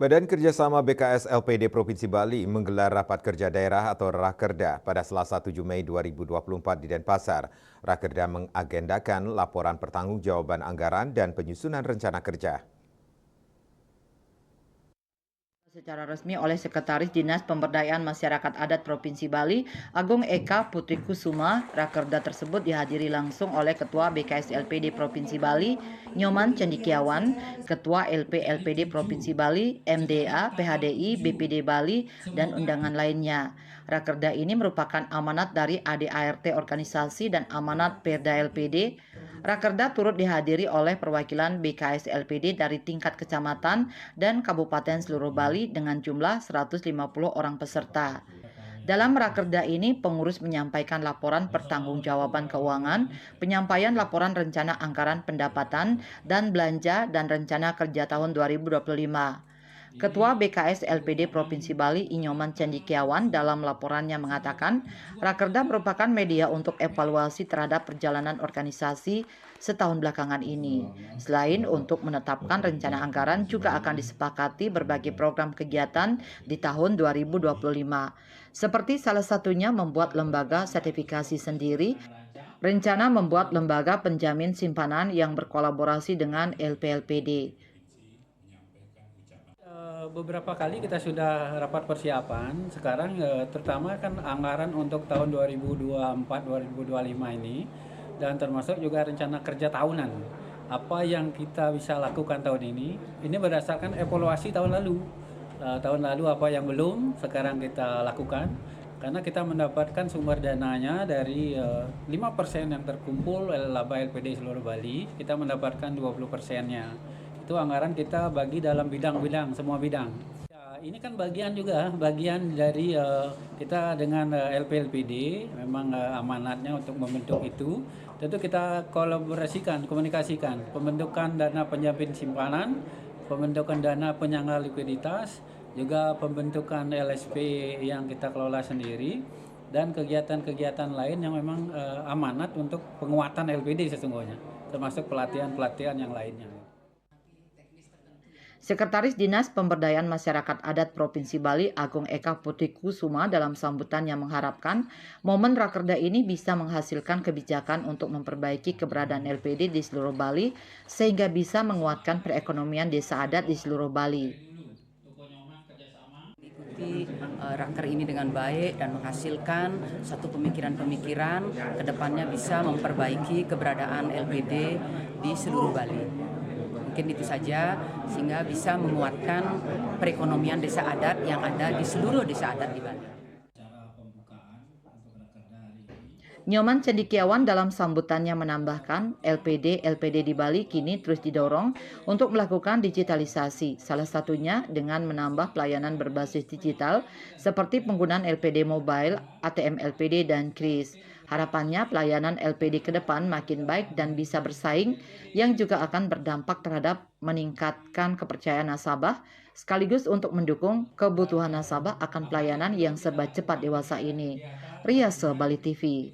Badan Kerjasama BKS LPD Provinsi Bali menggelar rapat kerja daerah atau Rakerda pada Selasa 7 Mei 2024 di Denpasar. Rakerda mengagendakan laporan pertanggungjawaban anggaran dan penyusunan rencana kerja. Secara resmi oleh Sekretaris Dinas Pemberdayaan Masyarakat Adat Provinsi Bali, Agung Eka Putri Kusuma. Rakerda tersebut dihadiri langsung oleh Ketua BKS LPD Provinsi Bali, Nyoman Cendikiawan, Ketua LP LPD Provinsi Bali, MDA, PHDI, BPD Bali, dan undangan lainnya. Rakerda ini merupakan amanat dari ADART organisasi dan amanat Perda LPD. Rakerda turut dihadiri oleh perwakilan BKS LPD dari tingkat kecamatan dan kabupaten seluruh Bali dengan jumlah 150 orang peserta. Dalam rakerda ini, pengurus menyampaikan laporan pertanggungjawaban keuangan, penyampaian laporan rencana anggaran pendapatan dan belanja dan rencana kerja tahun 2025. Ketua BKS LPD Provinsi Bali Inyoman Cendikiawan dalam laporannya mengatakan, Rakerda merupakan media untuk evaluasi terhadap perjalanan organisasi setahun belakangan ini. Selain untuk menetapkan rencana anggaran, juga akan disepakati berbagai program kegiatan di tahun 2025. Seperti salah satunya membuat lembaga sertifikasi sendiri, rencana membuat lembaga penjamin simpanan yang berkolaborasi dengan LPLPD. Beberapa kali kita sudah rapat persiapan. Sekarang terutama kan anggaran untuk tahun 2024-2025 ini dan termasuk juga rencana kerja tahunan. Apa yang kita bisa lakukan tahun ini berdasarkan evaluasi tahun lalu. Tahun lalu apa yang belum sekarang kita lakukan karena kita mendapatkan sumber dananya dari 5% yang terkumpul laba LPD seluruh Bali, kita mendapatkan 20%-nya. Itu anggaran kita bagi dalam bidang-bidang, semua bidang. Ya, ini kan bagian juga, bagian dari kita dengan LPLPD, memang amanatnya untuk membentuk itu. Tentu kita kolaborasikan, komunikasikan, pembentukan dana penjamin simpanan, pembentukan dana penyangga likuiditas, juga pembentukan LSP yang kita kelola sendiri, dan kegiatan-kegiatan lain yang memang amanat untuk penguatan LPD sesungguhnya, termasuk pelatihan-pelatihan yang lainnya. Sekretaris Dinas Pemberdayaan Masyarakat Adat Provinsi Bali Agung Eka Putri Kusuma dalam sambutannya mengharapkan momen Rakerda ini bisa menghasilkan kebijakan untuk memperbaiki keberadaan LPD di seluruh Bali sehingga bisa menguatkan perekonomian desa adat di seluruh Bali. Ikuti raker ini dengan baik dan menghasilkan satu pemikiran-pemikiran ke depannya bisa memperbaiki keberadaan LPD di seluruh Bali. Mungkin itu saja sehingga bisa menguatkan perekonomian desa adat yang ada di seluruh desa adat di Bali. Nyoman Cendikiawan dalam sambutannya menambahkan, LPD di Bali kini terus didorong untuk melakukan digitalisasi, salah satunya dengan menambah pelayanan berbasis digital seperti penggunaan LPD mobile, ATM LPD, dan KRIS. Harapannya pelayanan LPD ke depan makin baik dan bisa bersaing, yang juga akan berdampak terhadap meningkatkan kepercayaan nasabah, sekaligus untuk mendukung kebutuhan nasabah akan pelayanan yang serba cepat dewasa ini. Riase Bali TV.